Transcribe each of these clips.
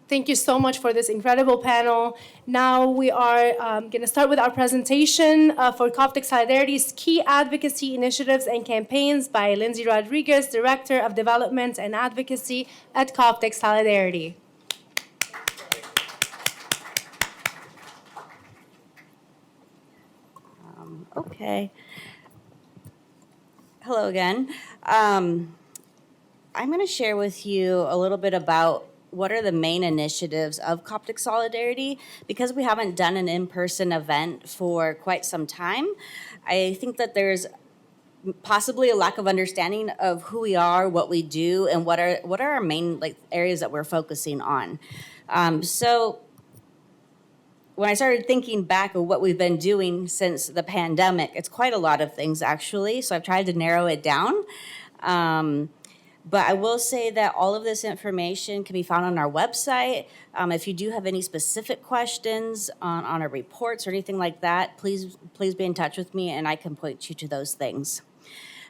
Thank you so much for this incredible panel. Now we are going to start with our presentation for Coptic Solidarity's Key Advocacy Initiatives and Campaigns by Lindsay Rodriguez, Director of Development and Advocacy at Coptic Solidarity. Okay. Hello again. I'm going to share with you a little bit about what are the main initiatives of Coptic Solidarity. Because we haven't done an in-person event for quite some time, I think that there's possibly a lack of understanding of who we are, what we do, and what are our main areas that we're focusing on. So when I started thinking back of what we've been doing since the pandemic, it's quite a lot of things actually. So I've tried to narrow it down. But I will say that all of this information can be found on our website. If you do have any specific questions on our reports or anything like that, please be in touch with me and I can point you to those things.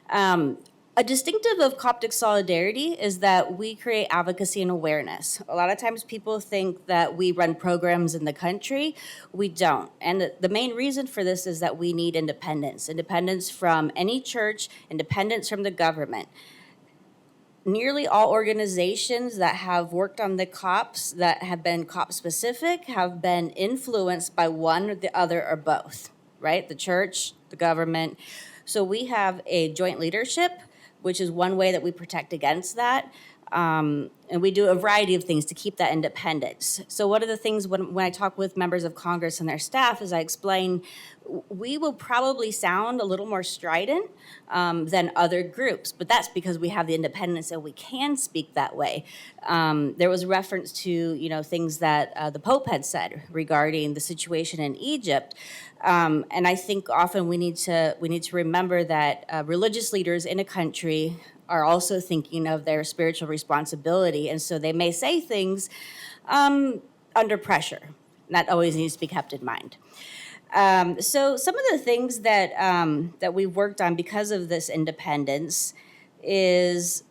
A distinctive of Coptic Solidarity is that we create advocacy and awareness. A lot of times people think that we run programs in the country. We don't. And the main reason for this is that we need independence. Independence from any church, independence from the government. Nearly all organizations that have worked on the COPs that have been COP specific have been influenced by one or the other or both, right? The church, the government. So we have a joint leadership, which is one way that we protect against that. And we do a variety of things to keep that independence. So one of the things when I talk with members of Congress and their staff is I explain we will probably sound a little more strident than other groups, but that's because we have the independence and we can speak that way. There was reference to things that the Pope had said regarding the situation in Egypt. And I think often we need to remember that religious leaders in a country are also thinking of their spiritual responsibility, and so they may say things under pressure. That always needs to be kept in mind. So some of the things that we've worked on because of this independence is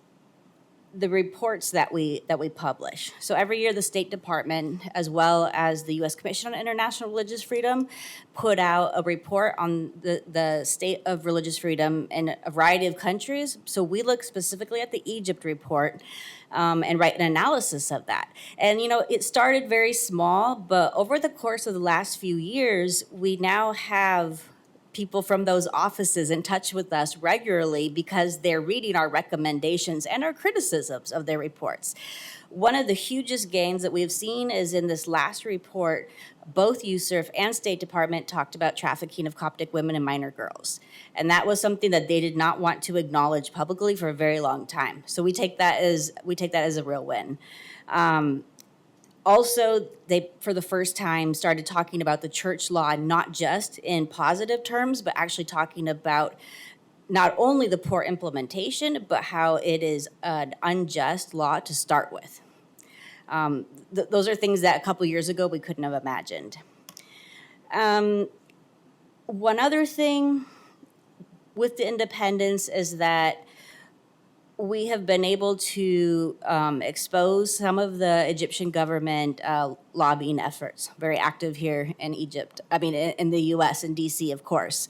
the reports that we publish. So every year the State Department, as well as the U.S. Commission on International Religious Freedom, put out a report on the state of religious freedom in a variety of countries. So we look specifically at the Egypt report and write an analysis of that. And it started very small, but over the course of the last few years, we now have people from those offices in touch with us regularly because they're reading our recommendations and our criticisms of their reports. One of the hugest gains that we've seen is in this last report, both USCIRF and State Department talked about trafficking of Coptic women and minor girls. And that was something that they did not want to acknowledge publicly for a very long time. So we take that as a real win. Also, they, for the first time, started talking about the church law, not just in positive terms, but actually talking about not only the poor implementation, but how it is an unjust law to start with. Those are things that a couple years ago we couldn't have imagined. One other thing with the independence is that we have been able to expose some of the Egyptian government lobbying efforts, very active here in Egypt, in the US, in DC, of course.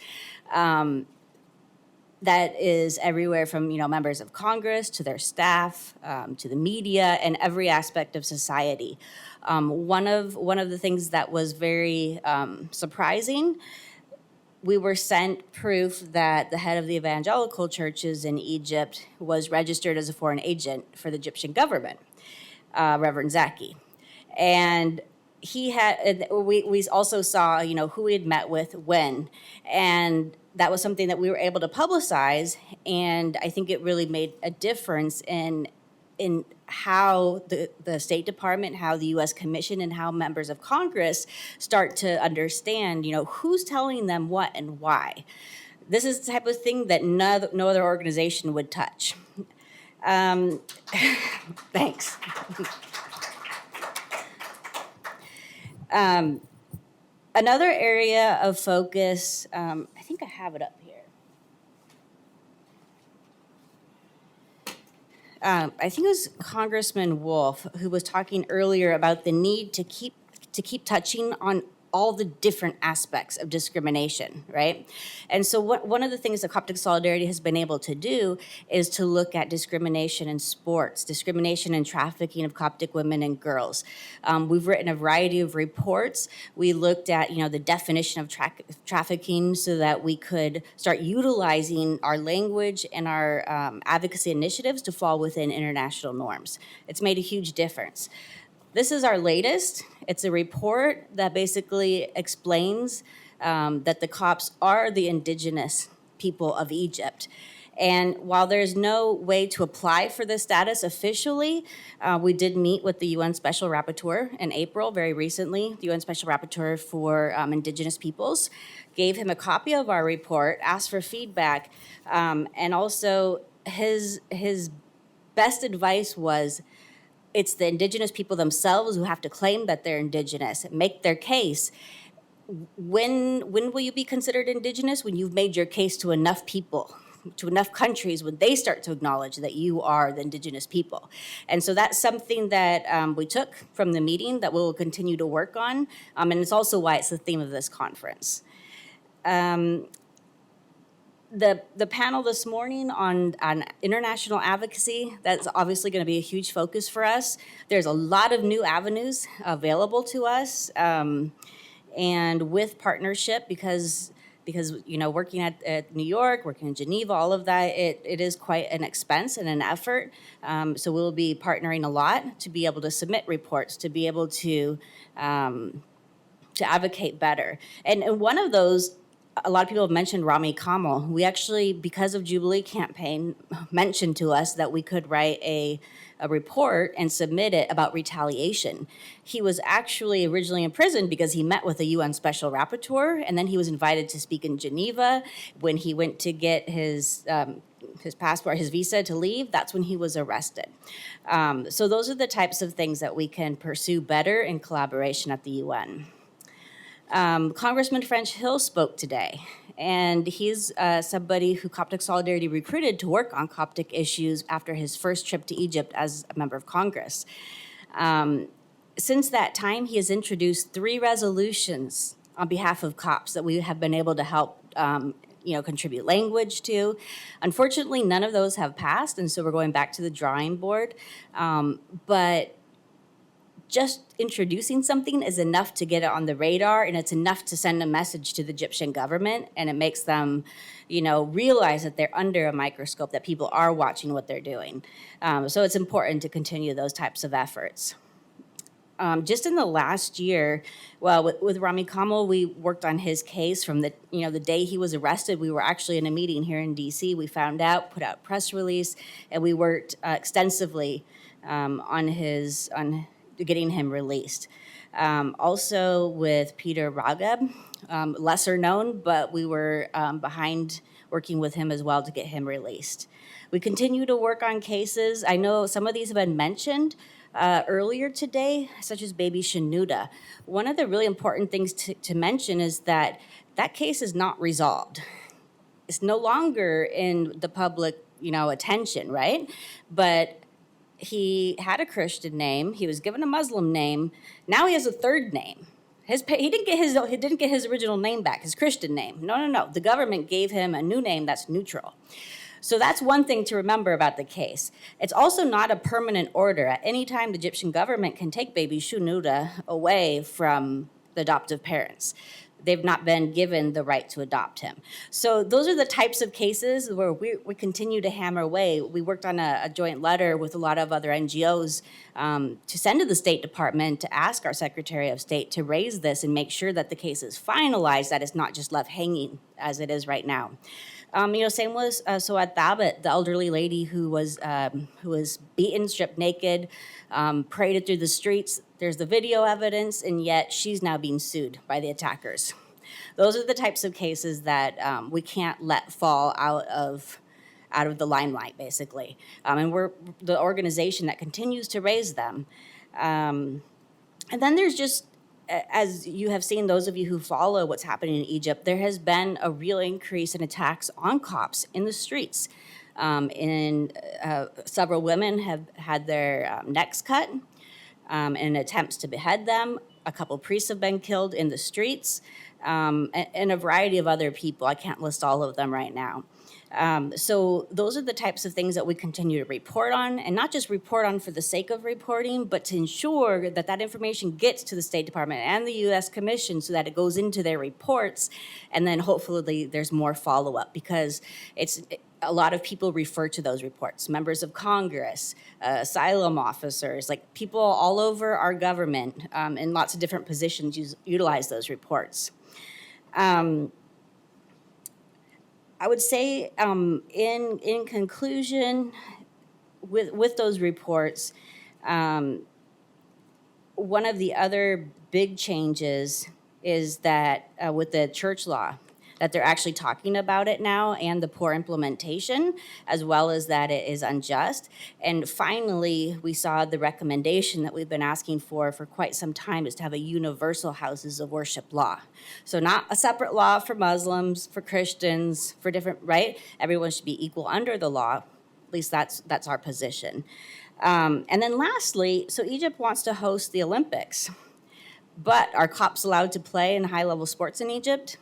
That is everywhere from members of Congress to their staff, to the media, and every aspect of society. One of the things that was very surprising, we were sent proof that the head of the evangelical churches in Egypt was registered as a foreign agent for the Egyptian government, Reverend Zaki. And we also saw, who we had met with when. And that was something that we were able to publicize. And I think it really made a difference in how the State Department, how the U.S. Commission, and how members of Congress start to understand, who's telling them what and why. This is the type of thing that no other organization would touch. Thanks. Another area of focus, I think I have it up here. I think it was Congressman Wolf who was talking earlier about the need to keep touching on all the different aspects of discrimination, right? And so one of the things that Coptic Solidarity has been able to do is to look at discrimination in sports, discrimination and trafficking of Coptic women and girls. We've written a variety of reports. We looked at, the definition of trafficking so that we could start utilizing our language and our advocacy initiatives to fall within international norms. It's made a huge difference. This is our latest. It's a report that basically explains that the Copts are the indigenous people of Egypt. And while there's no way to apply for this status officially, we did meet with the UN Special Rapporteur in April, very recently. The UN Special Rapporteur for Indigenous Peoples gave him a copy of our report, asked for feedback, and also his best advice was, it's the indigenous people themselves who have to claim that they're indigenous, make their case. When will you be considered indigenous? When you've made your case to enough people, to enough countries, when they start to acknowledge that you are the indigenous people. And so that's something that we took from the meeting that we'll continue to work on. And it's also why it's the theme of this conference. The panel this morning on international advocacy, that's obviously going to be a huge focus for us. There's a lot of new avenues available to us, and with partnership, because working at New York, working in Geneva, all of that, it is quite an expense and an effort. So we'll be partnering a lot to be able to submit reports, to be able to advocate better. And one of those, a lot of people have mentioned Rami Kamal. We actually, because of Jubilee campaign, mentioned to us that we could write a report and submit it about retaliation. He was actually originally imprisoned because he met with a UN Special Rapporteur, and then he was invited to speak in Geneva. When he went to get his passport, his visa to leave, that's when he was arrested. So those are the types of things that we can pursue better in collaboration at the UN. Congressman French Hill spoke today, and he's somebody who Coptic Solidarity recruited to work on Coptic issues after his first trip to Egypt as a member of Congress. Since that time, he has introduced 3 resolutions on behalf of Copts that we have been able to help contribute language to. Unfortunately, none of those have passed, and so we're going back to the drawing board. But just introducing something is enough to get it on the radar, and it's enough to send a message to the Egyptian government, and it makes them, realize that they're under a microscope, that people are watching what they're doing. So it's important to continue those types of efforts. Just in the last year, well, with Rami Kamal, we worked on his case from the day he was arrested. We were actually in a meeting here in DC. We found out, put out a press release, and we worked extensively on getting him released. Also with Peter Ragab, lesser known, but we were behind working with him as well to get him released. We continue to work on cases. I know some of these have been mentioned earlier today, such as baby Shenouda. One of the really important things to mention is that case is not resolved. It's no longer in the public, attention, right? But he had a Christian name. He was given a Muslim name. Now he has a third name. He didn't get his original name back, his Christian name. No. The government gave him a new name that's neutral. So that's one thing to remember about the case. It's also not a permanent order. At any time, the Egyptian government can take baby Shenouda away from the adoptive parents. They've not been given the right to adopt him. So those are the types of cases where we continue to hammer away. We worked on a joint letter with a lot of other NGOs to send to the State Department to ask our Secretary of State to raise this and make sure that the case is finalized, that it's not just left hanging as it is right now. Same was Suad Thabit, the elderly lady who was beaten, stripped naked, paraded through the streets. There's the video evidence, and yet she's now being sued by the attackers. Those are the types of cases that we can't let fall out of the limelight, basically. And we're the organization that continues to raise them. And then there's just, as you have seen, those of you who follow what's happening in Egypt, there has been a real increase in attacks on Copts in the streets. Several women have had their necks cut in attempts to behead them. A couple priests have been killed in the streets, and a variety of other people. I can't list all of them right now. So those are the types of things that we continue to report on, and not just report on for the sake of reporting, but to ensure that that information gets to the State Department and the U.S. Commission so that it goes into their reports, and then hopefully there's more follow-up, because a lot of people refer to those reports. Members of Congress, asylum officers, like people all over our government in lots of different positions utilize those reports. I would say in conclusion, with those reports, one of the other big changes is that with the church law, that they're actually talking about it now, and the poor implementation, as well as that it is unjust. And finally, we saw the recommendation that we've been asking for quite some time, is to have a universal houses of worship law. So not a separate law for Muslims, for Christians, for different, right? Everyone should be equal under the law. At least that's our position. And then lastly, so Egypt wants to host the Olympics, but are cops allowed to play in high-level sports in Egypt?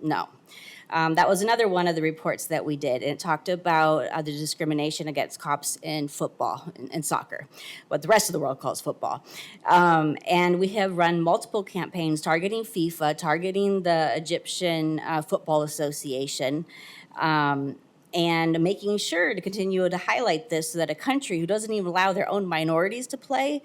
No. That was another one of the reports that we did. And it talked about the discrimination against cops in football and soccer, what the rest of the world calls football. And we have run multiple campaigns targeting FIFA, targeting the Egyptian Football Association, and making sure to continue to highlight this so that a country who doesn't even allow their own minorities to play,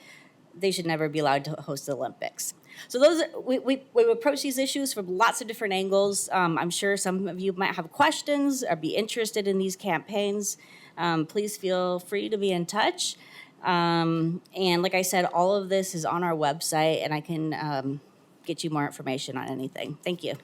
they should never be allowed to host the Olympics. So we approach these issues from lots of different angles. I'm sure some of you might have questions or be interested in these campaigns. Please feel free to be in touch. And like I said, all of this is on our website, and I can get you more information on anything. Thank you.